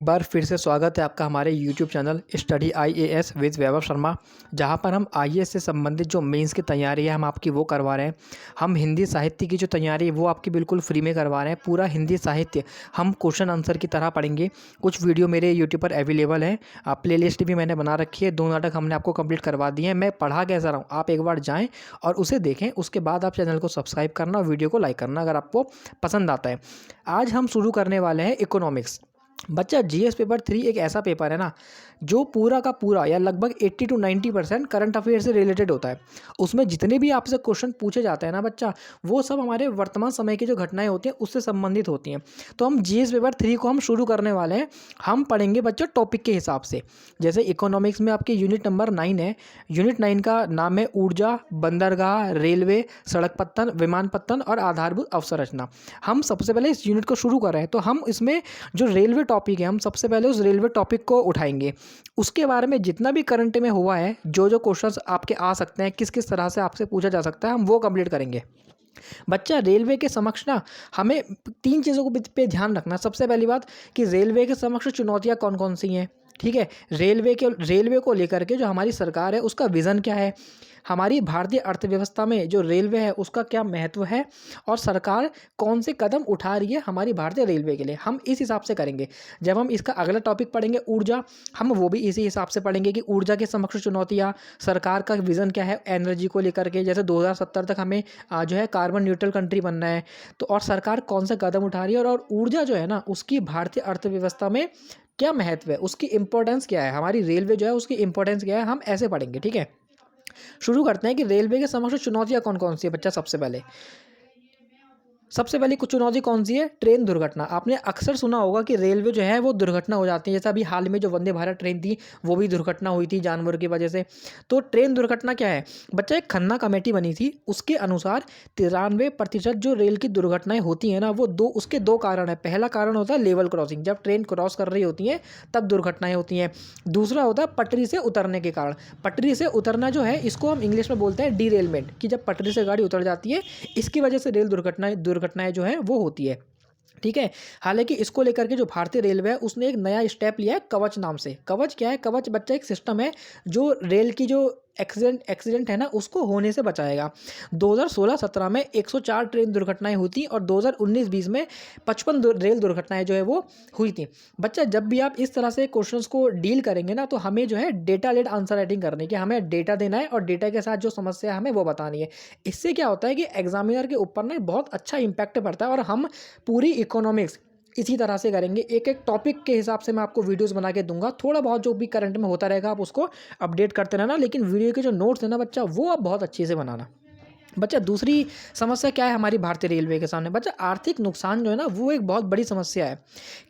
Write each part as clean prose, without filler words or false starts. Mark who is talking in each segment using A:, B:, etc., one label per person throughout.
A: बार फिर से स्वागत है आपका हमारे YouTube channel study IAS with Vaibhav Sharma. जहां पर हम आईएएस से संबंधित जो मेंस की तैयारी है हम आपकी वो करवा रहे हैं। हम हिंदी साहित्य की जो तैयारी है वो आपकी बिल्कुल फ्री में करवा रहे हैं। पूरा हिंदी साहित्य हम क्वेश्चन आंसर की तरह पढ़ेंगे। कुछ वीडियो मेरे यूट्यूब पर अवेलेबल है, प्लेलिस्ट भी मैंने बना रखी है। 2 नाटक हमने आपको कंप्लीट करवा दिए हैं। मैं पढ़ा कैसा रहा हूँ आप एक बार जाएँ और उसे देखें। उसके बाद आप चैनल को सब्सक्राइब करना और वीडियो को लाइक करना अगर आपको पसंद आता है। आज हम शुरू करने वाले हैं इकोनॉमिक्स। बच्चा जीएस पेपर 3 एक ऐसा पेपर है ना जो पूरा का पूरा या लगभग 80 to 90% करंट अफेयर से रिलेटेड होता है। उसमें जितने भी आपसे क्वेश्चन पूछे जाते हैं ना बच्चा, वो सब हमारे वर्तमान समय की जो घटनाएं होती हैं उससे संबंधित होती हैं। तो हम जीएस पेपर 3 को हम शुरू करने वाले हैं। हम पढ़ेंगे बच्चा टॉपिक के हिसाब से। जैसे इकोनॉमिक्स में आपके यूनिट नंबर 9 है। यूनिट 9 का नाम है ऊर्जा, बंदरगाह, रेलवे, सड़क पत्तन, विमानपत्तन और आधारभूत अवसंरचना। हम सबसे पहले इस यूनिट को शुरू कर रहे हैं, तो हम इसमें जो रेलवे टॉपिक है हम सबसे पहले उस रेलवे टॉपिक को उठाएंगे। उसके बारे में जितना भी करंट में हुआ है, जो जो क्वेश्चंस आपके आ सकते हैं, किस किस तरह से आपसे पूछा जा सकता है, हम वो कंप्लीट करेंगे। बच्चा रेलवे के समक्ष ना हमें 3 चीज़ों को पे ध्यान रखना। सबसे पहली बात कि रेलवे के समक्ष चुनौतियाँ कौन कौन सी हैं, ठीक है। रेलवे को लेकर के जो हमारी सरकार है उसका विज़न क्या है, हमारी भारतीय अर्थव्यवस्था में जो रेलवे है उसका क्या महत्व है, और सरकार कौन से कदम उठा रही है हमारी भारतीय रेलवे के लिए, हम इस हिसाब से करेंगे। जब हम इसका अगला टॉपिक पढ़ेंगे ऊर्जा, हम वो भी इसी हिसाब से पढ़ेंगे कि ऊर्जा के समक्ष चुनौतियाँ, सरकार का विज़न क्या है एनर्जी को लेकर के। जैसे 2070 तक हमें जो है कार्बन न्यूट्रल कंट्री बनना है, तो और सरकार कौन सा कदम उठा रही है, और ऊर्जा जो है ना उसकी भारतीय अर्थव्यवस्था में क्या महत्व है, उसकी इंपॉर्टेंस क्या है, हमारी रेलवे जो है उसकी इंपॉर्टेंस क्या है, हम ऐसे पढ़ेंगे, ठीक है। शुरू करते हैं कि रेलवे के समक्ष चुनौतियां कौन कौन सी है। बच्चा सबसे पहली कुछ चुनौती कौन सी है, ट्रेन दुर्घटना। आपने अक्सर सुना होगा कि रेलवे जो है वो दुर्घटना हो जाती है। जैसा अभी हाल में जो वंदे भारत ट्रेन थी वो भी दुर्घटना हुई थी जानवर की वजह से। तो ट्रेन दुर्घटना क्या है बच्चा, एक खन्ना कमेटी बनी थी, उसके अनुसार 93% जो रेल की दुर्घटनाएं होती हैं ना वो उसके 2 कारण है। पहला कारण होता है लेवल क्रॉसिंग, जब ट्रेन क्रॉस कर रही होती है तब दुर्घटनाएं होती हैं। दूसरा होता है पटरी से उतरने के कारण। पटरी से उतरना जो है इसको हम इंग्लिश में बोलते हैं डीरेलमेंट, कि जब पटरी से गाड़ी उतर जाती है इसकी वजह से रेल दुर्घटनाएं जो है वो होती है, ठीक है। हालांकि इसको लेकर के जो भारतीय रेलवे है उसने एक नया स्टेप लिया है कवच नाम से। कवच क्या है, कवच बच्चा एक सिस्टम है जो रेल की जो एक्सीडेंट है ना उसको होने से बचाएगा। 2016-17 में 104 ट्रेन दुर्घटनाएं हुई थी और 2019-20 में 55 रेल दुर्घटनाएं जो है वो हुई थी। बच्चा जब भी आप इस तरह से क्वेश्चंस को डील करेंगे ना तो हमें जो है डेटा लेड आंसर राइटिंग करनी है, कि हमें डेटा देना है और डेटा के साथ जो समस्या है हमें वो बतानी है। इससे क्या होता है कि एग्जामिनर के ऊपर ना बहुत अच्छा इंपैक्ट पड़ता है। और हम पूरी इकोनॉमिक्स इसी तरह से करेंगे, एक एक टॉपिक के हिसाब से मैं आपको वीडियोस बना के दूंगा। थोड़ा बहुत जो भी करंट में होता रहेगा आप उसको अपडेट करते रहना, लेकिन वीडियो के जो नोट्स है ना बच्चा वो आप बहुत अच्छे से बनाना। बच्चा दूसरी समस्या क्या है हमारी भारतीय रेलवे के सामने, बच्चा आर्थिक नुकसान जो है ना वो एक बहुत बड़ी समस्या है।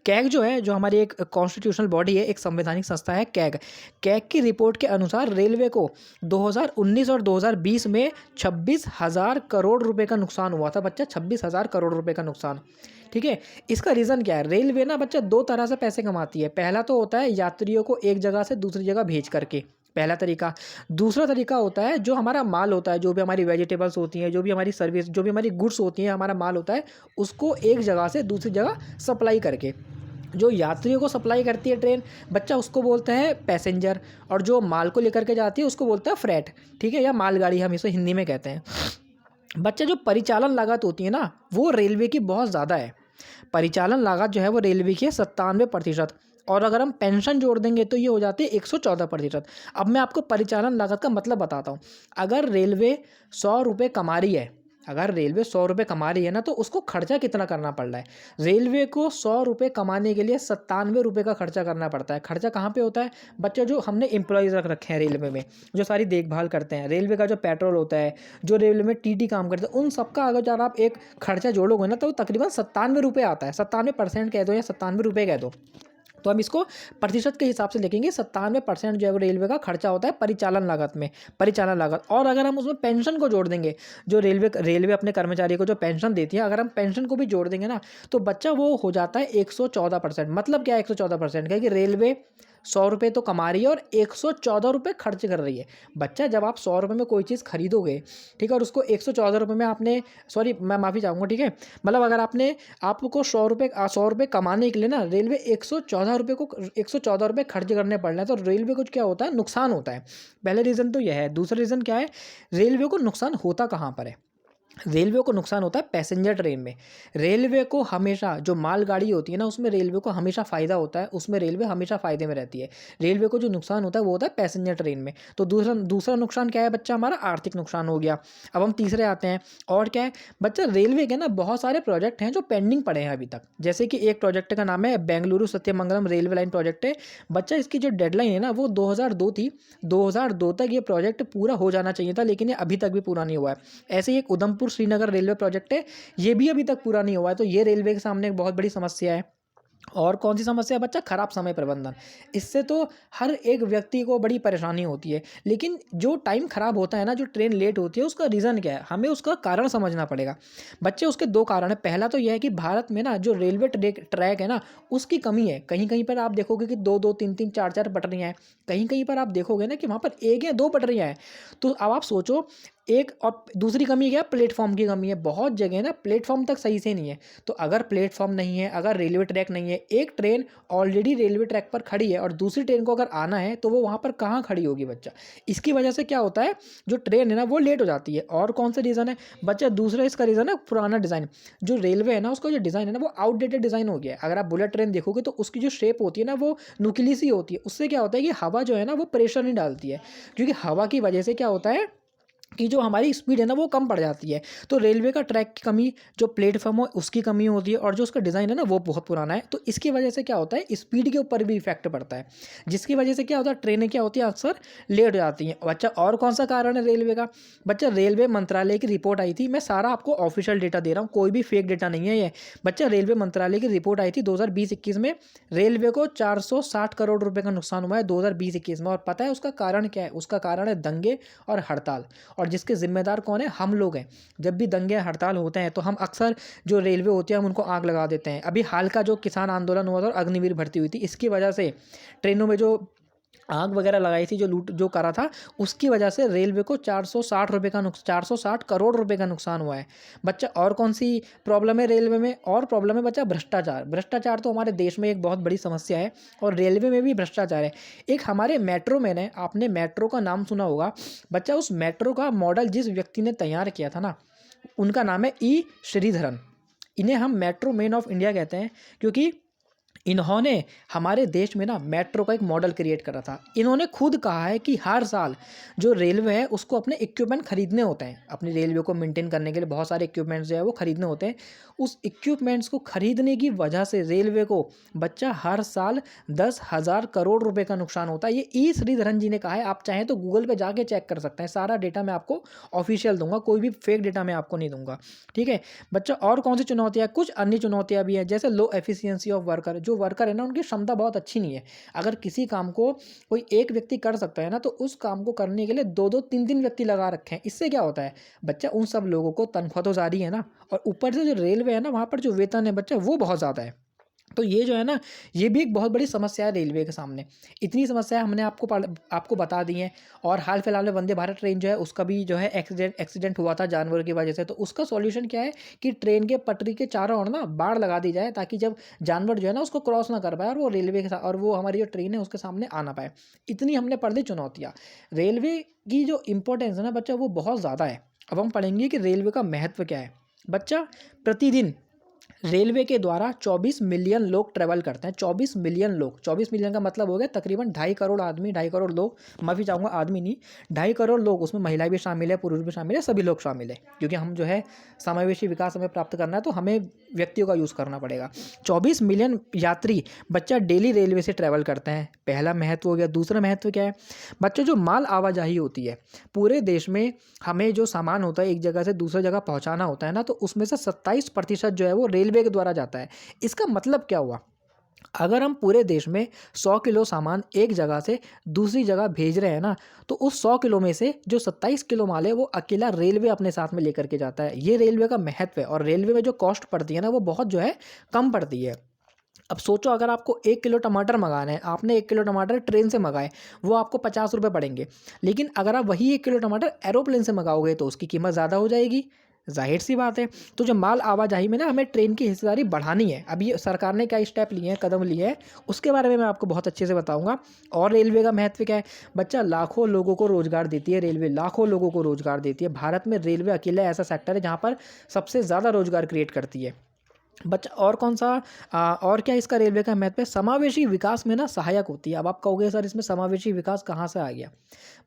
A: कैग जो है, जो हमारी एक कॉन्स्टिट्यूशनल बॉडी है, एक संवैधानिक संस्था है कैग की रिपोर्ट के अनुसार रेलवे को 2019 और 2020 में 26,000 करोड़ रुपए का नुकसान हुआ था। बच्चा 26,000 करोड़ रुपए का नुकसान, ठीक है। इसका रीज़न क्या है, रेलवे ना बच्चा 2 तरह से पैसे कमाती है। पहला तो होता है यात्रियों को एक जगह से दूसरी जगह भेज करके, पहला तरीका। दूसरा तरीका होता है जो हमारा माल होता है, जो भी हमारी वेजिटेबल्स होती हैं, जो भी हमारी सर्विस, जो भी हमारी गुड्स होती हैं, हमारा माल होता है, उसको एक जगह से दूसरी जगह सप्लाई करके। जो यात्रियों को सप्लाई करती है ट्रेन बच्चा उसको बोलते हैं पैसेंजर, और जो माल को लेकर के जाती है उसको बोलते हैं फ्रेट, ठीक है, या मालगाड़ी हम इसे हिंदी में कहते हैं। बच्चा जो परिचालन लागत होती है ना वो रेलवे की बहुत ज़्यादा है। परिचालन लागत जो है वो रेलवे की है 97%, और अगर हम पेंशन जोड़ देंगे तो ये हो जाती है 114%। अब मैं आपको परिचालन लागत का मतलब बताता हूँ। अगर रेलवे 100 रुपये कमा रही है, अगर रेलवे 100 रुपये कमा रही है ना तो उसको खर्चा कितना करना पड़ रहा है। रेलवे को 100 रुपये कमाने के लिए 97 रुपये का खर्चा करना पड़ता है। खर्चा कहाँ पे होता है बच्चा, जो हमने एम्प्लॉयज़ रख रखे हैं रेलवे में जो सारी देखभाल करते हैं, रेलवे का जो पेट्रोल होता है, जो रेलवे में टीटी काम करते हैं, उन सबका अगर आप एक खर्चा जोड़ोगे ना तो तकरीबन 97 रुपये आता है। 97% कह दो या 97 रुपये कह दो, तो हम इसको प्रतिशत के हिसाब से लिखेंगे। 97% जो है वो रेलवे का खर्चा होता है परिचालन लागत में, परिचालन लागत। और अगर हम उसमें पेंशन को जोड़ देंगे, जो रेलवे अपने कर्मचारियों को जो पेंशन देती है, अगर हम पेंशन को भी जोड़ देंगे ना तो बच्चा वो हो जाता है 114%। मतलब क्या है 114% का, कि रेलवे ₹100 तो कमा रही है और ₹114 खर्च कर रही है। बच्चा जब आप ₹100 में कोई चीज़ खरीदोगे, ठीक है, और उसको ₹114 में आपने, सॉरी मैं माफ़ी चाहूँगा, ठीक है, मतलब अगर आपको ₹100 कमाने के लिए ना रेलवे ₹114 खर्च करने पड़ रहे हैं, तो रेलवे को क्या होता है, नुकसान होता है। पहले रीज़न तो यह है। दूसरा रीज़न क्या है, रेलवे को नुकसान होता कहाँ पर है? रेलवे को नुकसान होता है पैसेंजर ट्रेन में। रेलवे को हमेशा, जो मालगाड़ी होती है ना, उसमें रेलवे को हमेशा फ़ायदा होता है, उसमें रेलवे हमेशा फ़ायदे में रहती है। रेलवे को जो नुकसान होता है वो होता है पैसेंजर ट्रेन में। तो दूसरा दूसरा नुकसान क्या है बच्चा, हमारा आर्थिक नुकसान हो गया। अब हम तीसरे आते हैं, और क्या है बच्चा, रेलवे के ना बहुत सारे प्रोजेक्ट हैं जो पेंडिंग पड़े हैं अभी तक। जैसे कि एक प्रोजेक्ट का नाम है Bengaluru Sathyamangalam railway line project है। बच्चा इसकी जो डेडलाइन है ना वो 2002 थी। 2002 तक ये प्रोजेक्ट पूरा हो जाना चाहिए था, लेकिन ये अभी तक भी पूरा नहीं हुआ है। ऐसे ही एक उधमपुर श्रीनगर रेलवे प्रोजेक्ट है, ये भी अभी तक पूरा नहीं हुआ है। तो ये रेलवे के सामने एक बहुत बड़ी समस्या है। और कौन सी समस्या है बच्चा, खराब समय प्रबंधन। इससे तो हर एक व्यक्ति को बड़ी परेशानी होती है। लेकिन जो टाइम खराब होता है ना, जो ट्रेन लेट होती है, उसका रीज़न क्या है, हमें उसका कारण समझना पड़ेगा। बच्चे उसके दो कारण है। पहला तो यह है कि भारत में ना जो रेलवे ट्रैक है ना, उसकी कमी है। कहीं कहीं पर आप देखोगे कि दो दो तीन तीन चार चार पटरियाँ हैं। कहीं कहीं पर आप देखोगे ना कि वहाँ पर एक या दो पटरियाँ हैं। तो अब आप सोचो, एक और दूसरी कमी क्या है, प्लेटफॉर्म की कमी है। बहुत जगह ना प्लेटफॉर्म तक सही से नहीं है। तो अगर प्लेटफॉर्म नहीं है, अगर रेलवे ट्रैक नहीं है, एक ट्रेन ऑलरेडी रेलवे ट्रैक पर खड़ी है और दूसरी ट्रेन को अगर आना है, तो वो वहाँ पर कहाँ खड़ी होगी बच्चा। इसकी वजह से क्या होता है, जो ट्रेन है ना वो लेट हो जाती है। और कौन सा रीज़न है बच्चा, दूसरा इसका रीज़न है पुराना डिज़ाइन। जो रेलवे है ना, उसका जो डिज़ाइन है ना वो आउटडेटेड डिज़ाइन हो गया है। अगर आप बुलेट ट्रेन देखोगे तो उसकी जो शेप होती है ना वो नुकीली सी होती है। उससे क्या होता है कि हवा जो है ना वो प्रेशर नहीं डालती है, क्योंकि हवा की वजह से क्या होता है कि जो हमारी स्पीड है ना वो कम पड़ जाती है। तो रेलवे का ट्रैक की कमी, जो प्लेटफॉर्म है उसकी कमी होती है, और जो उसका डिज़ाइन है ना वो बहुत पुराना है। तो इसकी वजह से क्या होता है, स्पीड के ऊपर भी इफेक्ट पड़ता है, जिसकी वजह से क्या होता है, ट्रेनें क्या होती है अक्सर लेट हो जाती हैं। बच्चा और कौन सा कारण है रेलवे का, बच्चा रेलवे मंत्रालय की रिपोर्ट आई थी। मैं सारा आपको ऑफिशियल डेटा दे रहा हूँ, कोई भी फेक डेटा नहीं है ये। बच्चा रेलवे मंत्रालय की रिपोर्ट आई थी 2020-21 में। रेलवे को 460 करोड़ रुपए का नुकसान हुआ है 2020-21 में। और पता है उसका कारण क्या है, उसका कारण है दंगे और हड़ताल। और जिसके ज़िम्मेदार कौन है, हम लोग हैं। जब भी दंगे हड़ताल होते हैं तो हम अक्सर जो रेलवे होती है हम उनको आग लगा देते हैं। अभी हाल का जो किसान आंदोलन हुआ था और अग्निवीर भर्ती हुई थी, इसकी वजह से ट्रेनों में जो आग वगैरह लगाई थी, जो लूट जो करा था, उसकी वजह से रेलवे को 460 करोड़ रुपए का नुकसान हुआ है बच्चा। और कौन सी प्रॉब्लम है रेलवे में, और प्रॉब्लम है बच्चा भ्रष्टाचार। भ्रष्टाचार तो हमारे देश में एक बहुत बड़ी समस्या है, और रेलवे में भी भ्रष्टाचार है। एक हमारे मेट्रो मैन है, आपने मेट्रो का नाम सुना होगा बच्चा। उस मेट्रो का मॉडल जिस व्यक्ति ने तैयार किया था ना, उनका नाम है श्रीधरन। इन्हें हम मेट्रो मैन ऑफ इंडिया कहते हैं, क्योंकि इन्होंने हमारे देश में ना मेट्रो का एक मॉडल क्रिएट करा था। इन्होंने खुद कहा है कि हर साल जो रेलवे है उसको अपने इक्विपमेंट खरीदने होते हैं। अपनी रेलवे को मेंटेन करने के लिए बहुत सारे इक्विपमेंट्स जो है वो खरीदने होते हैं। उस इक्विपमेंट्स को खरीदने की वजह से रेलवे को बच्चा हर साल 10,000 करोड़ रुपए का नुकसान होता है। ये श्रीधरन जी ने कहा है। आप चाहें तो गूगल पे जाके चेक कर सकते हैं। सारा डेटा मैं आपको ऑफिशियल दूंगा, कोई भी फेक डेटा मैं आपको नहीं दूंगा, ठीक है बच्चा। और कौन सी चुनौतियाँ, कुछ अन्य चुनौतियाँ भी हैं, जैसे लो एफिशिएंसी ऑफ वर्कर। जो वर्कर है ना उनकी क्षमता बहुत अच्छी नहीं है। अगर किसी काम को कोई एक व्यक्ति कर सकता है ना, तो उस काम को करने के लिए दो दो तीन तीन व्यक्ति लगा रखे हैं। इससे क्या होता है बच्चा, उन सब लोगों को तनख्वाह तो जारी है ना, और ऊपर से जो रेलवे है ना वहाँ पर जो वेतन है बच्चा वो बहुत ज़्यादा है। तो ये जो है ना, ये भी एक बहुत बड़ी समस्या है रेलवे के सामने। इतनी समस्या हमने आपको बता दी हैं। और हाल फिलहाल में वंदे भारत ट्रेन जो है उसका भी जो है एक्सीडेंट हुआ था जानवरों की वजह से। तो उसका सॉल्यूशन क्या है कि ट्रेन के पटरी के चारों ओर ना बाड़ लगा दी जाए, ताकि जब जानवर जो है ना उसको क्रॉस ना कर पाए, और वो रेलवे के साथ, और वो हमारी जो ट्रेन है उसके सामने आ ना पाए। इतनी हमने पढ़ ली चुनौतियाँ। रेलवे की जो इम्पोर्टेंस है ना बच्चा वो बहुत ज़्यादा है। अब हम पढ़ेंगे कि रेलवे का महत्व क्या है बच्चा। प्रतिदिन रेलवे के द्वारा 24 मिलियन लोग ट्रैवल करते हैं। 24 मिलियन लोग, 24 मिलियन का मतलब हो गया तकरीबन 2.5 करोड़ आदमी, 2.5 करोड़ लोग, माफ़ी चाहूँगा आदमी नहीं, 2.5 करोड़ लोग। उसमें महिलाएं भी शामिल है, पुरुष भी शामिल है, सभी लोग शामिल है, क्योंकि हम जो है समावेशी विकास हमें प्राप्त करना है, तो हमें व्यक्तियों का यूज़ करना पड़ेगा। 24 मिलियन यात्री बच्चा डेली रेलवे से ट्रैवल करते हैं, पहला महत्व हो गया। दूसरा महत्व क्या है बच्चों, जो माल आवाजाही होती है पूरे देश में, हमें जो सामान होता है एक जगह से दूसरी जगह पहुंचाना होता है ना, तो उसमें से 27% जो है वो रेलवे के द्वारा जाता है। इसका मतलब क्या हुआ, अगर हम पूरे देश में 100 किलो सामान एक जगह से दूसरी जगह भेज रहे हैं ना, तो उस 100 किलो में से जो 27 किलो माल है वो अकेला रेलवे अपने साथ में लेकर के जाता है। ये रेलवे का महत्व है। और रेलवे में जो कॉस्ट पड़ती है ना वो बहुत जो है कम पड़ती है। अब सोचो अगर आपको 1 किलो टमाटर मँगाना है, आपने 1 किलो टमाटर ट्रेन से मँगाए, वो आपको ₹50 पड़ेंगे। लेकिन अगर आप वही 1 किलो टमाटर एरोप्लेन से मँगाओगे तो उसकी कीमत ज़्यादा हो जाएगी, ज़ाहिर-सी बात है। तो जो माल आवाजाही में ना हमें ट्रेन की हिस्सेदारी बढ़ानी है। अब ये सरकार ने क्या स्टेप लिए हैं, कदम लिए हैं, उसके बारे में मैं आपको बहुत अच्छे से बताऊँगा। और रेलवे का महत्व क्या है? बच्चा लाखों लोगों को रोज़गार देती है रेलवे, लाखों लोगों को रोज़गार देती है। भारत में रेलवे अकेला ऐसा सेक्टर है जहाँ पर सबसे ज़्यादा रोज़गार क्रिएट करती है। बच्चा और कौन-सा और क्या इसका रेलवे का महत्व है? समावेशी विकास में ना सहायक होती है। अब आप कहोगे सर इसमें समावेशी विकास कहाँ से आ गया?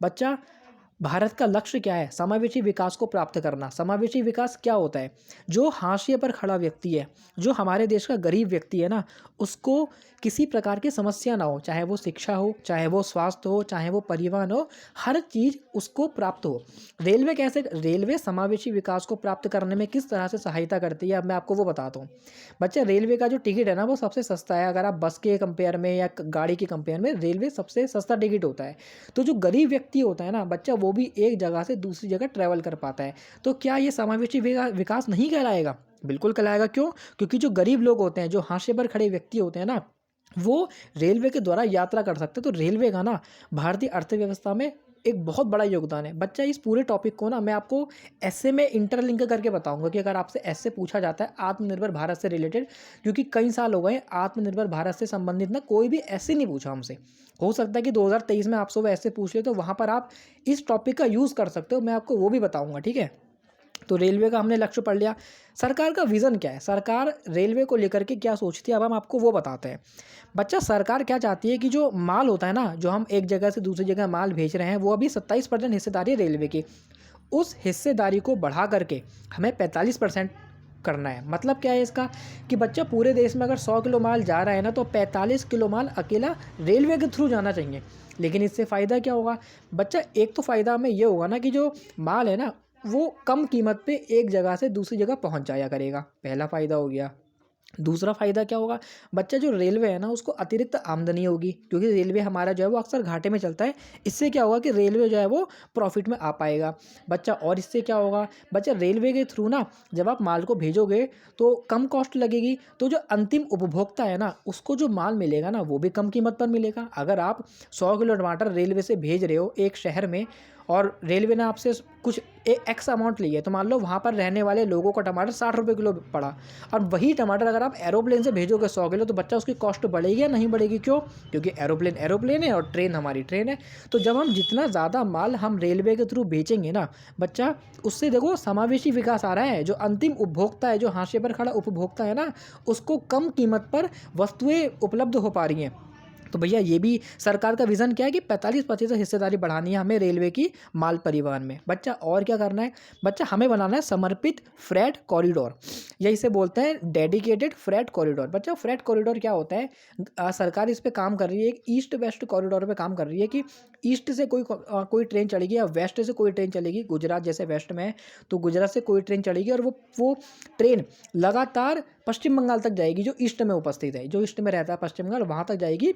A: बच्चा भारत का लक्ष्य क्या है? समावेशी विकास को प्राप्त करना। समावेशी विकास क्या होता है? जो हाशिए पर खड़ा व्यक्ति है, जो हमारे देश का गरीब व्यक्ति है ना, उसको किसी प्रकार की समस्या ना हो, चाहे वो शिक्षा हो, चाहे वो स्वास्थ्य हो, चाहे वो परिवहन हो, हर चीज़ उसको प्राप्त हो। रेलवे समावेशी विकास को प्राप्त करने में किस तरह से सहायता करती है, अब मैं आपको वो बताता हूँ। बच्चा रेलवे का जो टिकट है ना, वो सबसे सस्ता है। अगर आप बस के कंपेयर में या गाड़ी के कंपेयर में, रेलवे सबसे सस्ता टिकट होता है। तो जो गरीब व्यक्ति होता है ना बच्चा, वो भी एक जगह से दूसरी जगह ट्रैवल कर पाता है। तो क्या ये समावेशी विकास नहीं कहलाएगा? बिल्कुल कहलाएगा। क्यों? क्योंकि जो गरीब लोग होते हैं, जो हाशिए पर खड़े व्यक्ति होते हैं ना, वो रेलवे के द्वारा यात्रा कर सकते हैं। तो रेलवे का ना भारतीय अर्थव्यवस्था में एक बहुत बड़ा योगदान है। बच्चा इस पूरे टॉपिक को ना मैं आपको ऐसे में इंटरलिंक करके बताऊंगा कि अगर आपसे ऐसे पूछा जाता है आत्मनिर्भर भारत से रिलेटेड, क्योंकि कई साल हो गए आत्मनिर्भर भारत से संबंधित ना कोई भी ऐसे नहीं पूछा हमसे। हो सकता है कि 2023 में आपसे वो ऐसे पूछ ले, तो वहाँ पर आप इस टॉपिक का यूज़ कर सकते हो, मैं आपको वो भी बताऊँगा, ठीक है। तो रेलवे का हमने लक्ष्य पढ़ लिया। सरकार का विज़न क्या है? सरकार रेलवे को लेकर के क्या सोचती है, अब हम आपको वो बताते हैं। बच्चा सरकार क्या चाहती है कि जो माल होता है ना, जो हम एक जगह से दूसरी जगह माल भेज रहे हैं, वो अभी 27% हिस्सेदारी है रेलवे की। उस हिस्सेदारी को बढ़ा करके हमें 45% करना है। मतलब क्या है इसका? कि बच्चा पूरे देश में अगर 100 किलो माल जा रहा है ना, तो 45 किलो माल अकेला रेलवे के थ्रू जाना चाहिए। लेकिन इससे फ़ायदा क्या होगा? बच्चा एक तो फ़ायदा हमें ये होगा ना कि जो माल है ना, वो कम कीमत पे एक जगह से दूसरी जगह पहुंच जाया करेगा। पहला फ़ायदा हो गया। दूसरा फ़ायदा क्या होगा? बच्चा जो रेलवे है ना, उसको अतिरिक्त आमदनी होगी, क्योंकि रेलवे हमारा जो है वो अक्सर घाटे में चलता है। इससे क्या होगा कि रेलवे जो है वो प्रॉफिट में आ पाएगा। बच्चा और इससे क्या होगा? बच्चा रेलवे के थ्रू ना जब आप माल को भेजोगे तो कम कॉस्ट लगेगी, तो जो अंतिम उपभोक्ता है ना, उसको जो माल मिलेगा ना, वो भी कम कीमत पर मिलेगा। अगर आप 100 किलो टमाटर रेलवे से भेज रहे हो एक शहर में, और रेलवे ने आपसे कुछ एक्स अमाउंट ली है, तो मान लो वहाँ पर रहने वाले लोगों का टमाटर 60 रुपये किलो पड़ा, और वही टमाटर अगर आप एरोप्लेन से भेजोगे 100 किलो, तो बच्चा उसकी कॉस्ट बढ़ेगी या नहीं बढ़ेगी? क्यों? क्योंकि एरोप्लेन है और ट्रेन हमारी ट्रेन है। तो जब हम जितना ज़्यादा माल हम रेलवे के थ्रू बेचेंगे ना बच्चा, उससे देखो समावेशी विकास आ रहा है। जो अंतिम उपभोक्ता है, जो हाशिए पर खड़ा उपभोक्ता है ना, उसको कम कीमत पर वस्तुएं उपलब्ध हो पा रही हैं। तो भैया ये भी सरकार का विज़न क्या है कि 45% हिस्सेदारी बढ़ानी है हमें रेलवे की माल परिवहन में। बच्चा और क्या करना है? बच्चा हमें बनाना है समर्पित फ्रेट कॉरिडोर, या इसे बोलते हैं डेडिकेटेड फ्रेट कॉरिडोर। बच्चा फ्रेट कॉरिडोर क्या होता है? सरकार इस पे काम कर रही है, एक ईस्ट वेस्ट कॉरिडोर पे काम कर रही है कि ईस्ट से कोई ट्रेन चलेगी या वेस्ट से कोई ट्रेन चलेगी। गुजरात जैसे वेस्ट में है, तो गुजरात से कोई ट्रेन चलेगी और वो ट्रेन लगातार पश्चिम बंगाल तक जाएगी, जो ईस्ट में उपस्थित है, जो ईस्ट में रहता है पश्चिम बंगाल, वहाँ तक जाएगी।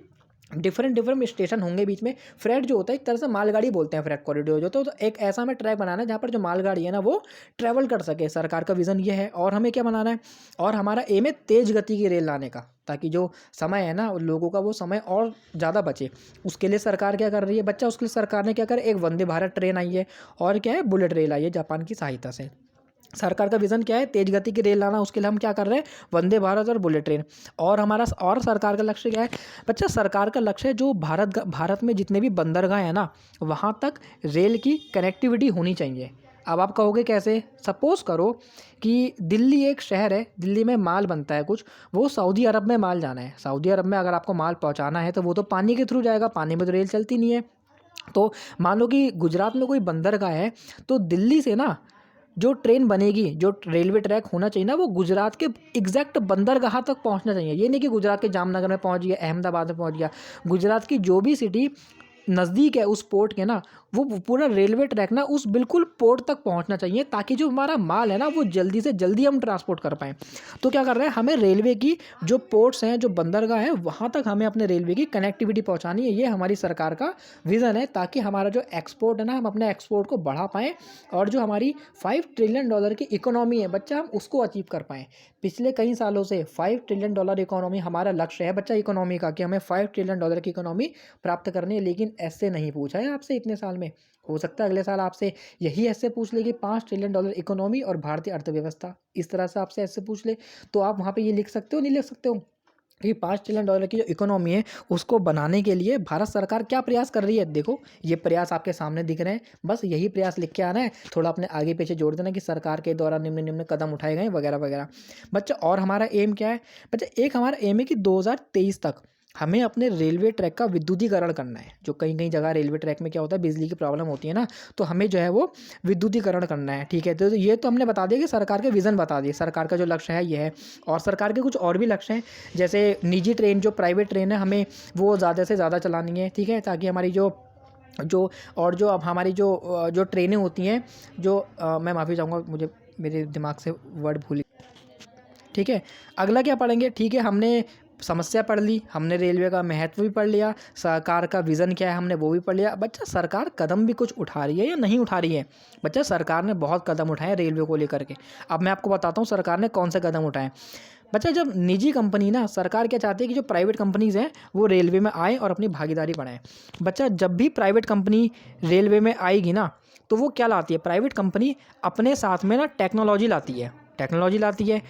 A: डिफरेंट स्टेशन होंगे बीच में। फ्रेट जो होता है एक तरह से मालगाड़ी बोलते हैं फ्रेट कॉरिडोर जो, तो एक ऐसा हमें ट्रैक बनाना है जहाँ पर जो मालगाड़ी है ना वो ट्रैवल कर सके। सरकार का विज़न ये है। और हमें क्या बनाना है? और हमारा एम है तेज़ गति की रेल लाने का, ताकि जो समय है ना लोगों का, वो समय और ज़्यादा बचे। उसके लिए सरकार क्या कर रही है बच्चा? उसके लिए सरकार ने क्या कर, एक वंदे भारत ट्रेन आई है, और क्या है, बुलेट रेल आई है जापान की सहायता से। सरकार का विज़न क्या है? तेज गति की रेल लाना। उसके लिए हम क्या कर रहे हैं? वंदे भारत और बुलेट ट्रेन। और हमारा और सरकार का लक्ष्य क्या है बच्चा? सरकार का लक्ष्य है जो भारत में जितने भी बंदरगाह हैं ना, वहाँ तक रेल की कनेक्टिविटी होनी चाहिए। अब आप कहोगे कैसे? सपोज़ करो कि दिल्ली एक शहर है, दिल्ली में माल बनता है कुछ, वो सऊदी अरब में माल जाना है। सऊदी अरब में अगर आपको माल पहुँचाना है तो वो तो पानी के थ्रू जाएगा, पानी में तो रेल चलती नहीं है। तो मान लो कि गुजरात में कोई बंदरगाह है, तो दिल्ली से ना जो ट्रेन बनेगी, जो रेलवे ट्रैक होना चाहिए ना, वो गुजरात के एग्जैक्ट बंदरगाह तक पहुंचना चाहिए। ये नहीं कि गुजरात के जामनगर में पहुंच गया, अहमदाबाद में पहुंच गया। गुजरात की जो भी सिटी नज़दीक है उस पोर्ट के ना, वो पूरा रेलवे ट्रैक ना उस बिल्कुल पोर्ट तक पहुंचना चाहिए, ताकि जो हमारा माल है ना वो जल्दी से जल्दी हम ट्रांसपोर्ट कर पाएँ। तो क्या कर रहे हैं, हमें रेलवे की जो पोर्ट्स हैं, जो बंदरगाह हैं, वहाँ तक हमें अपने रेलवे की कनेक्टिविटी पहुँचानी है। ये हमारी सरकार का विज़न है, ताकि हमारा जो एक्सपोर्ट है ना, हम अपने एक्सपोर्ट को बढ़ा पाएँ और जो हमारी $5 ट्रिलियन की इकोनॉमी है बच्चा, हम उसको अचीव कर पाएँ। पिछले कई सालों से $5 ट्रिलियन इकोनॉमी हमारा लक्ष्य है बच्चा, इकोनॉमी का, कि हमें $5 ट्रिलियन की इकोनॉमी प्राप्त करनी है। लेकिन ऐसे नहीं पूछा है आपसे इतने साल में। हो सकता है अगले साल आपसे यही ऐसे पूछ ले कि $5 ट्रिलियन इकोनॉमी और भारतीय अर्थव्यवस्था, इस तरह से आपसे ऐसे पूछ ले, तो आप वहाँ पे ये लिख सकते हो, नहीं लिख सकते हो कि $5 ट्रिलियन की जो इकोनॉमी है उसको बनाने के लिए भारत सरकार क्या प्रयास कर रही है। देखो ये प्रयास आपके सामने दिख रहे हैं, बस यही प्रयास लिख के आना है, थोड़ा अपने आगे पीछे जोड़ देना कि सरकार के द्वारा निम्न निम्न कदम उठाए गए वगैरह वगैरह। बच्चा और हमारा एम क्या है बच्चा, एक हमारा एम है कि 2023 तक हमें अपने रेलवे ट्रैक का विद्युतीकरण करना है। जो कई कई जगह रेलवे ट्रैक में क्या होता है, बिजली की प्रॉब्लम होती है ना, तो हमें जो है वो विद्युतीकरण करना है। ठीक है, तो ये तो हमने बता दिया कि सरकार के विज़न बता दिए, सरकार का जो लक्ष्य है ये है। और सरकार के कुछ और भी लक्ष्य हैं, जैसे निजी ट्रेन, जो प्राइवेट ट्रेन है, हमें वो ज़्यादा से ज़्यादा चलानी है। ठीक है, ताकि हमारी जो जो और जो अब हमारी जो ट्रेनें होती हैं, जो मैं माफ़ी चाहूँगा, मुझे मेरे दिमाग से वर्ड भूल। ठीक है, अगला क्या पढ़ेंगे। ठीक है, हमने समस्या पढ़ ली, हमने रेलवे का महत्व भी पढ़ लिया, सरकार का विज़न क्या है हमने वो भी पढ़ लिया। बच्चा सरकार कदम भी कुछ उठा रही है या नहीं उठा रही है। बच्चा सरकार ने बहुत कदम उठाए हैं रेलवे को लेकर के। अब मैं आपको बताता हूँ सरकार ने कौन से कदम उठाए। बच्चा जब निजी कंपनी ना, सरकार क्या चाहती है कि जो प्राइवेट कंपनीज़ हैं वो रेलवे में आएँ और अपनी भागीदारी बढ़ाएँ। बच्चा जब भी प्राइवेट कंपनी रेलवे में आएगी ना, तो वो क्या लाती है, प्राइवेट कंपनी अपने साथ में ना टेक्नोलॉजी लाती है।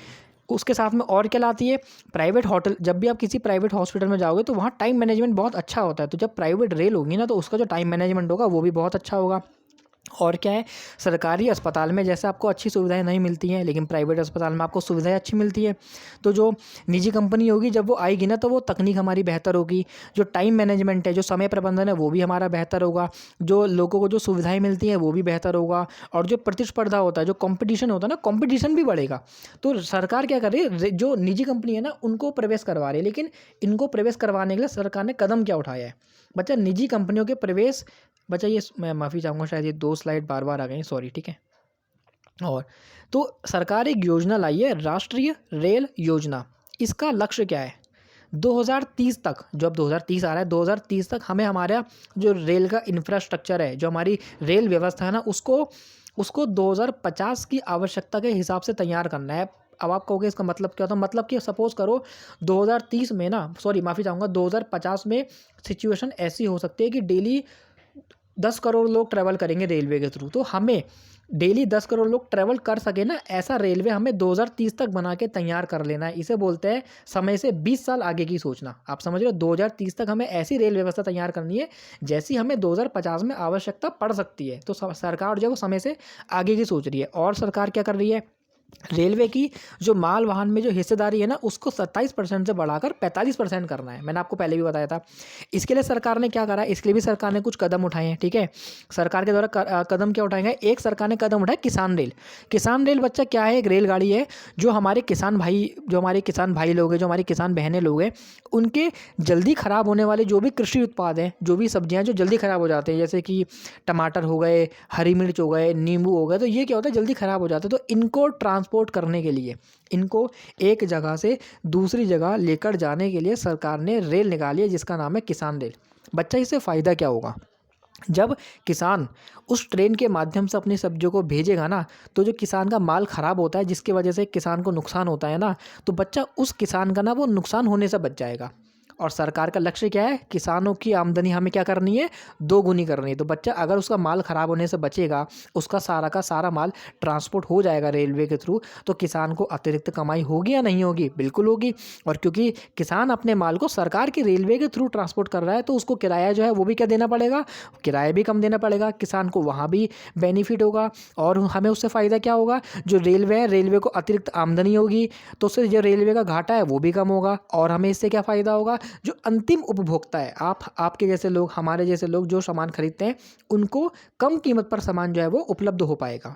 A: उसके साथ में और क्या लाती है, प्राइवेट होटल। जब भी आप किसी प्राइवेट हॉस्पिटल में जाओगे तो वहाँ टाइम मैनेजमेंट बहुत अच्छा होता है, तो जब प्राइवेट रेल होगी ना, तो उसका जो टाइम मैनेजमेंट होगा वो भी बहुत अच्छा होगा। और क्या है, सरकारी अस्पताल में जैसे आपको अच्छी सुविधाएं नहीं मिलती हैं, लेकिन प्राइवेट अस्पताल में आपको सुविधाएं अच्छी मिलती है। तो जो निजी कंपनी होगी जब वो आएगी ना, तो वो तकनीक हमारी बेहतर होगी, जो टाइम मैनेजमेंट है, जो समय प्रबंधन है, वो भी हमारा बेहतर होगा, जो लोगों को जो सुविधाएं मिलती हैं वो भी बेहतर होगा, और जो प्रतिस्पर्धा होता है, जो कंपटीशन होता है ना, कंपटीशन भी बढ़ेगा। तो सरकार क्या कर रही है, जो निजी कंपनी है ना उनको प्रवेश करवा रही है। लेकिन इनको प्रवेश करवाने के लिए सरकार ने कदम क्या उठाया है बच्चा, निजी कंपनियों के प्रवेश। बच्चा ये मैं माफ़ी चाहूँगा, शायद ये 2 स्लाइड बार बार आ गई, सॉरी। ठीक है, और तो सरकार एक योजना लाई है, राष्ट्रीय रेल योजना। इसका लक्ष्य क्या है, 2030 तक, जो अब 2030 आ रहा है, 2030 तक हमें हमारा जो रेल का इंफ्रास्ट्रक्चर है, जो हमारी रेल व्यवस्था है ना, उसको 2050 की आवश्यकता के हिसाब से तैयार करना है। अब आप कहोगे इसका मतलब क्या होता है, मतलब कि सपोज़ करो 2030 में ना, सॉरी माफ़ी चाहूँगा, 2050 में सिचुएशन ऐसी हो सकती है कि डेली 10 करोड़ लोग ट्रैवल करेंगे रेलवे के थ्रू। तो हमें डेली 10 करोड़ लोग ट्रैवल कर सके ना, ऐसा रेलवे हमें 2030 तक बना के तैयार कर लेना है। इसे बोलते हैं समय से 20 साल आगे की सोचना। आप समझ रहे हो, 2030 तक हमें ऐसी रेल व्यवस्था तैयार करनी है जैसी हमें 2050 में आवश्यकता पड़ सकती है। तो सरकार जो है वो समय से आगे की सोच रही है। और सरकार क्या कर रही है, रेलवे की जो माल वाहन में जो हिस्सेदारी है ना, उसको 27% से बढ़ाकर 45% करना है। मैंने आपको पहले भी बताया था। इसके लिए सरकार ने क्या करा है, इसके लिए भी सरकार ने कुछ कदम उठाए हैं। ठीक है, सरकार के द्वारा कदम क्या उठाएंगे, एक सरकार ने कदम उठाया किसान रेल। किसान रेल बच्चा क्या है, एक रेलगाड़ी है जो हमारे किसान भाई लोग हैं, जो हमारी किसान बहनें लोग हैं, उनके जल्दी ख़राब होने वाले जो भी कृषि उत्पाद हैं, जो भी सब्जियाँ जो जल्दी ख़राब हो जाते हैं, जैसे कि टमाटर हो गए, हरी मिर्च हो गए, नींबू हो गए, तो ये क्या होता है, जल्दी ख़राब हो जाते हैं। तो इनको ट्रांसपोर्ट करने के लिए, इनको एक जगह से दूसरी जगह लेकर जाने के लिए सरकार ने रेल निकाली है, जिसका नाम है किसान रेल। बच्चा इससे फ़ायदा क्या होगा, जब किसान उस ट्रेन के माध्यम से अपनी सब्जियों को भेजेगा ना, तो जो किसान का माल ख़राब होता है, जिसकी वजह से किसान को नुकसान होता है ना, तो बच्चा उस किसान का ना वो नुकसान होने से बच जाएगा। और सरकार का लक्ष्य क्या है, किसानों की आमदनी हमें क्या करनी है, दोगुनी करनी है। तो बच्चा अगर उसका माल ख़राब होने से बचेगा, उसका सारा का सारा माल ट्रांसपोर्ट हो जाएगा रेलवे के थ्रू, तो किसान को अतिरिक्त कमाई होगी या नहीं होगी, बिल्कुल होगी। और क्योंकि किसान अपने माल को सरकार की रेलवे के थ्रू ट्रांसपोर्ट कर रहा है, तो उसको किराया जो है वो भी क्या देना पड़ेगा, किराया भी कम देना पड़ेगा। किसान को वहाँ भी बेनिफिट होगा। और हमें उससे फ़ायदा क्या होगा, जो रेलवे है, रेलवे को अतिरिक्त आमदनी होगी, तो उससे जो रेलवे का घाटा है वो भी कम होगा। और हमें इससे क्या फ़ायदा होगा, जो अंतिम उपभोक्ता है, आपके जैसे लोग, हमारे जैसे लोग जो सामान खरीदते हैं, उनको कम कीमत पर सामान जो है वो उपलब्ध हो पाएगा।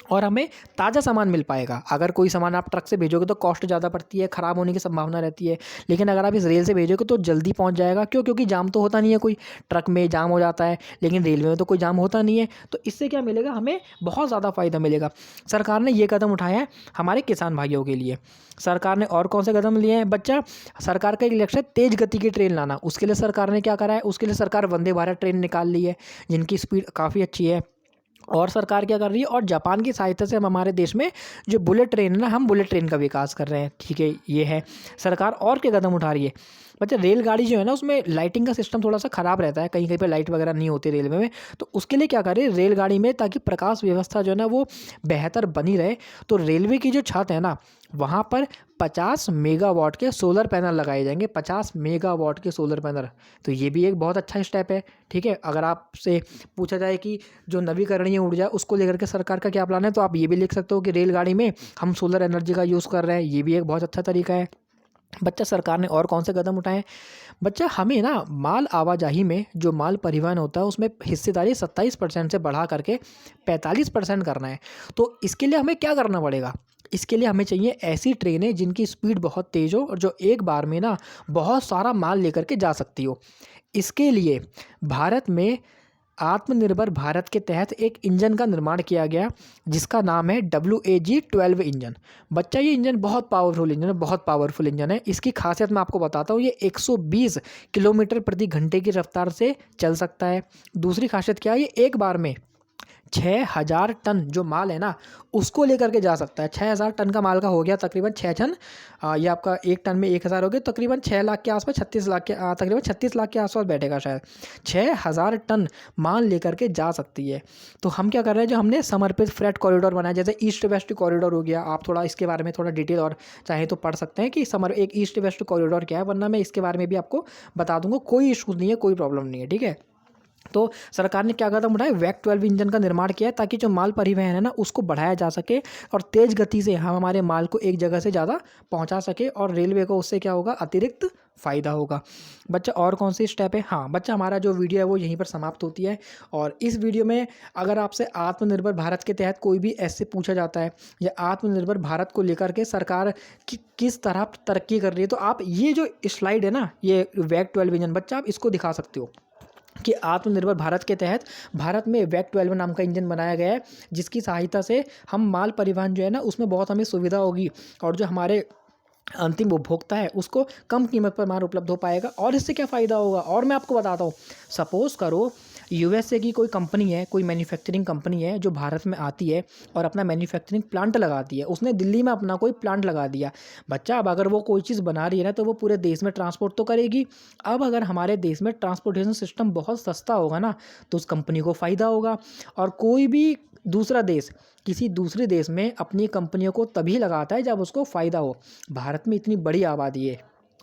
A: और हमें ताज़ा सामान मिल पाएगा। अगर कोई सामान आप ट्रक से भेजोगे तो कॉस्ट ज़्यादा पड़ती है, ख़राब होने की संभावना रहती है। लेकिन अगर आप इस रेल से भेजोगे तो जल्दी पहुंच जाएगा। क्यों? क्योंकि जाम तो होता नहीं है कोई, ट्रक में जाम हो जाता है लेकिन रेलवे में तो कोई जाम होता नहीं है। तो इससे क्या मिलेगा? हमें बहुत ज़्यादा फ़ायदा मिलेगा। सरकार ने ये कदम उठाया है हमारे किसान भाइयों के लिए। सरकार ने और कौन से कदम लिए हैं बच्चा? सरकार का एक लक्ष्य है तेज़ गति की ट्रेन लाना। उसके लिए सरकार ने क्या करा है? उसके लिए सरकार वंदे भारत ट्रेन निकाल ली है, जिनकी स्पीड काफ़ी अच्छी है। और सरकार क्या कर रही है? और जापान की सहायता से हम हमारे देश में जो बुलेट ट्रेन है ना, हम बुलेट ट्रेन का विकास कर रहे हैं। ठीक है, ये है सरकार। और क्या कदम उठा रही है बच्चा? रेलगाड़ी जो है ना, उसमें लाइटिंग का सिस्टम थोड़ा सा ख़राब रहता है, कहीं कहीं पे लाइट वगैरह नहीं होती रेलवे में। तो उसके लिए क्या करें रेलगाड़ी में, ताकि प्रकाश व्यवस्था जो है ना वो बेहतर बनी रहे, तो रेलवे की जो छत है ना, वहाँ पर 50 मेगावाट के सोलर पैनल लगाए जाएंगे। 50 मेगावाट के सोलर पैनल। तो ये भी एक बहुत अच्छा स्टेप है। ठीक है, अगर आपसे पूछा जाए कि जो नवीकरणीय ऊर्जा है उसको लेकर के सरकार का क्या प्लान है, तो आप ये भी लिख सकते हो कि रेलगाड़ी में हम सोलर एनर्जी का यूज़ कर रहे हैं। ये भी एक बहुत अच्छा तरीका है। बच्चा सरकार ने और कौन से कदम उठाए हैं? बच्चा हमें ना माल आवाजाही में जो माल परिवहन होता है उसमें हिस्सेदारी 27% से बढ़ा करके 45% करना है। तो इसके लिए हमें क्या करना पड़ेगा? इसके लिए हमें चाहिए ऐसी ट्रेनें जिनकी स्पीड बहुत तेज़ हो और जो एक बार में ना बहुत सारा माल लेकर के जा सकती हो। इसके लिए भारत में आत्मनिर्भर भारत के तहत एक इंजन का निर्माण किया गया, जिसका नाम है WAG-12 इंजन। बच्चा ये इंजन बहुत पावरफुल इंजन है, बहुत पावरफुल इंजन है। इसकी खासियत मैं आपको बताता हूँ, ये 120 किलोमीटर प्रति घंटे की रफ्तार से चल सकता है। दूसरी खासियत क्या है? ये एक बार में 6000 टन जो माल है ना उसको लेकर के जा सकता है। 6000 टन का माल का हो गया तकरीबन 6 टन। ये आपका एक टन में 1000 हो गया, तकरीबन 6 लाख के आसपास, 36 लाख के तकरीबन 36 लाख के आसपास बैठेगा शायद। 6000 टन माल लेकर के जा सकती है। तो हम क्या कर रहे हैं, जो हमने समर्पित फ्रेट कॉरिडोर बनाया, जैसे ईस्ट वेस्ट कॉरिडोर हो गया। आप थोड़ा इसके बारे में थोड़ा डिटेल और चाहे तो पढ़ सकते हैं कि एक ईस्ट वेस्ट कॉरिडोर क्या है, वरना मैं इसके बारे में भी आपको बता दूंगा। कोई इशू नहीं है, कोई प्रॉब्लम नहीं है। ठीक है, तो सरकार ने क्या कदम उठाया? WAG-12 इंजन का निर्माण किया है, ताकि जो माल परिवहन है ना उसको बढ़ाया जा सके और तेज़ गति से हम हमारे माल को एक जगह से ज़्यादा पहुंचा सके, और रेलवे को उससे क्या होगा? अतिरिक्त फ़ायदा होगा। बच्चा और कौन सी स्टेप है? हाँ बच्चा, हमारा जो वीडियो है वो यहीं पर समाप्त होती है। और इस वीडियो में अगर आपसे आत्मनिर्भर भारत के तहत कोई भी ऐसे पूछा जाता है, या आत्मनिर्भर भारत को लेकर के सरकार किस तरह तरक्की कर रही है, तो आप ये जो स्लाइड है ना, ये WAG-12 इंजन, बच्चा आप इसको दिखा सकते हो कि आत्मनिर्भर भारत के तहत भारत में WAG-12 नाम का इंजन बनाया गया है, जिसकी सहायता से हम माल परिवहन जो है ना उसमें बहुत हमें सुविधा होगी, और जो हमारे अंतिम उपभोक्ता है उसको कम कीमत पर माल उपलब्ध हो पाएगा। और इससे क्या फ़ायदा होगा, और मैं आपको बताता हूँ। सपोज़ करो USA की कोई कंपनी है, कोई मैन्युफैक्चरिंग कंपनी है जो भारत में आती है और अपना मैन्युफैक्चरिंग प्लांट लगाती है। उसने दिल्ली में अपना कोई प्लांट लगा दिया। बच्चा, अब अगर वो कोई चीज़ बना रही है ना, तो वो पूरे देश में ट्रांसपोर्ट तो करेगी। अब अगर हमारे देश में ट्रांसपोर्टेशन सिस्टम बहुत सस्ता होगा ना, तो उस कंपनी को फ़ायदा होगा। और कोई भी दूसरा देश किसी दूसरे देश में अपनी कंपनियों को तभी लगाता है जब उसको फ़ायदा हो। भारत में इतनी बड़ी आबादी है,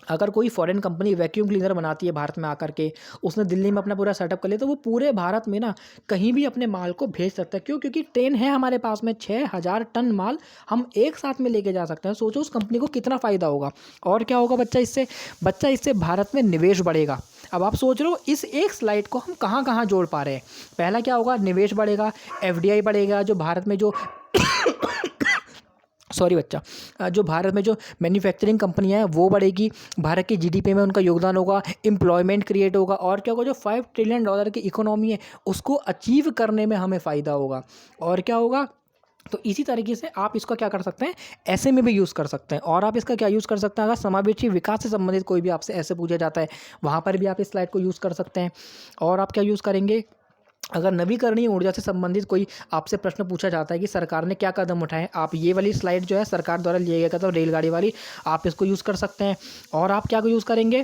A: अगर कोई फॉरेन कंपनी वैक्यूम क्लीनर बनाती है भारत में आकर के, उसने दिल्ली में अपना पूरा सेटअप कर लिया, तो वो पूरे भारत में ना कहीं भी अपने माल को भेज सकता है। क्यों? क्योंकि ट्रेन है हमारे पास में, 6000 टन माल हम एक साथ में लेके जा सकते हैं। सोचो उस कंपनी को कितना फ़ायदा होगा। और क्या होगा बच्चा? इससे भारत में निवेश बढ़ेगा। अब आप सोच रहे हो इस एक स्लाइड को हम कहाँ कहाँ जोड़ पा रहे हैं। पहला क्या होगा? निवेश बढ़ेगा, FDI बढ़ेगा, जो भारत में जो सॉरी बच्चा, जो भारत में जो मैन्युफैक्चरिंग कंपनियां हैं वो बढ़ेगी, भारत की GDP में उनका योगदान होगा, एम्प्लॉयमेंट क्रिएट होगा। और क्या होगा? जो $5 ट्रिलियन की इकोनॉमी है उसको अचीव करने में हमें फ़ायदा होगा। और क्या होगा? तो इसी तरीके से आप इसका क्या कर सकते हैं? ऐसे में भी यूज़ कर सकते हैं। और आप इसका क्या यूज़ कर सकते हैं? अगर समावेशी विकास से संबंधित कोई भी आपसे ऐसे पूछा जाता है, वहाँ पर भी आप इस स्लाइड को यूज़ कर सकते हैं। और आप क्या यूज़ करेंगे? अगर नवीकरणीय ऊर्जा से संबंधित कोई आपसे प्रश्न पूछा जाता है कि सरकार ने क्या कदम उठाए, आप ये वाली स्लाइड जो है सरकार द्वारा लिया गया कदम, रेलगाड़ी वाली, आप इसको यूज़ कर सकते हैं। और आप क्या को यूज़ करेंगे?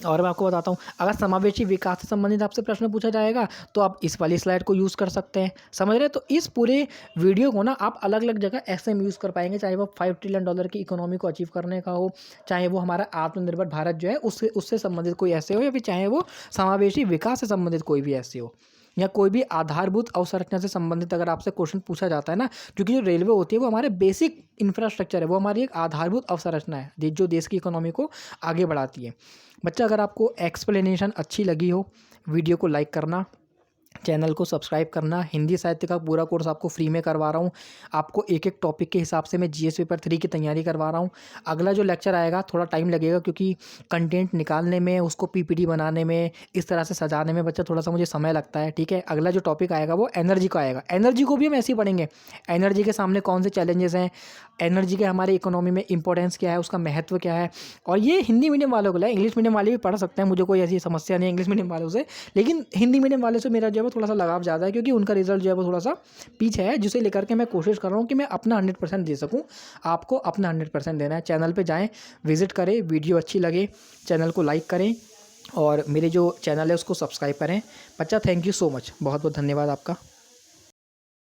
A: और मैं आपको बताता हूँ, अगर समावेशी विकास से संबंधित आपसे प्रश्न पूछा जाएगा तो आप इस वाली स्लाइड को यूज़ कर सकते हैं। समझ रहे हैं? तो इस पूरे वीडियो को ना आप अलग अलग जगह ऐसे में यूज़ कर पाएंगे, चाहे वो $5 ट्रिलियन की इकोनॉमी को अचीव करने का हो, चाहे वो हमारा आत्मनिर्भर भारत जो है उससे संबंधित कोई ऐसे हो, या फिर चाहे वो समावेशी विकास से संबंधित कोई भी ऐसे हो, या कोई भी आधारभूत अवसंरचना से संबंधित अगर आपसे क्वेश्चन पूछा जाता है ना। क्योंकि जो रेलवे होती है वो हमारे बेसिक इंफ्रास्ट्रक्चर है, वो हमारी एक आधारभूत अवसंरचना है जो देश की इकोनॉमी को आगे बढ़ाती है। बच्चा, अगर आपको एक्सप्लेनेशन अच्छी लगी हो, वीडियो को लाइक करना, चैनल को सब्सक्राइब करना। हिंदी साहित्य का पूरा कोर्स आपको फ्री में करवा रहा हूँ। आपको एक एक टॉपिक के हिसाब से मैं जीएस पेपर 3 की तैयारी करवा रहा हूँ। अगला जो लेक्चर आएगा थोड़ा टाइम लगेगा, क्योंकि कंटेंट निकालने में, उसको पीपीटी बनाने में, इस तरह से सजाने में बच्चा थोड़ा सा मुझे समय लगता है, ठीक है। अगला जो टॉपिक आएगा वो एनर्जी का आएगा। एनर्जी को भी हम ऐसे ही पढ़ेंगे, एनर्जी के सामने कौन से चैलेंजेस हैं, एनर्जी के हमारे इकोनॉमी में इंपॉर्टेंस क्या है, उसका महत्व क्या है। और ये हिंदी मीडियम वालों को है, इंग्लिश मीडियम वाले भी पढ़ सकते हैं, मुझे कोई ऐसी समस्या नहीं है इंग्लिश मीडियम वालों से। लेकिन हिंदी मीडियम वाले से मेरा जो है वो थोड़ा सा लगाव ज़्यादा है, क्योंकि उनका रिजल्ट जो है वो थोड़ा सा पीछे है, जिसे लेकर के मैं कोशिश कर रहा हूँ कि मैं अपना 100% दे सकूँ। आपको अपना 100% देना है। चैनल पे जाएँ, विजिट करें, वीडियो अच्छी लगे चैनल को लाइक करें और मेरे जो चैनल है उसको सब्सक्राइब करें। बच्चा थैंक यू सो मच, बहुत बहुत धन्यवाद आपका।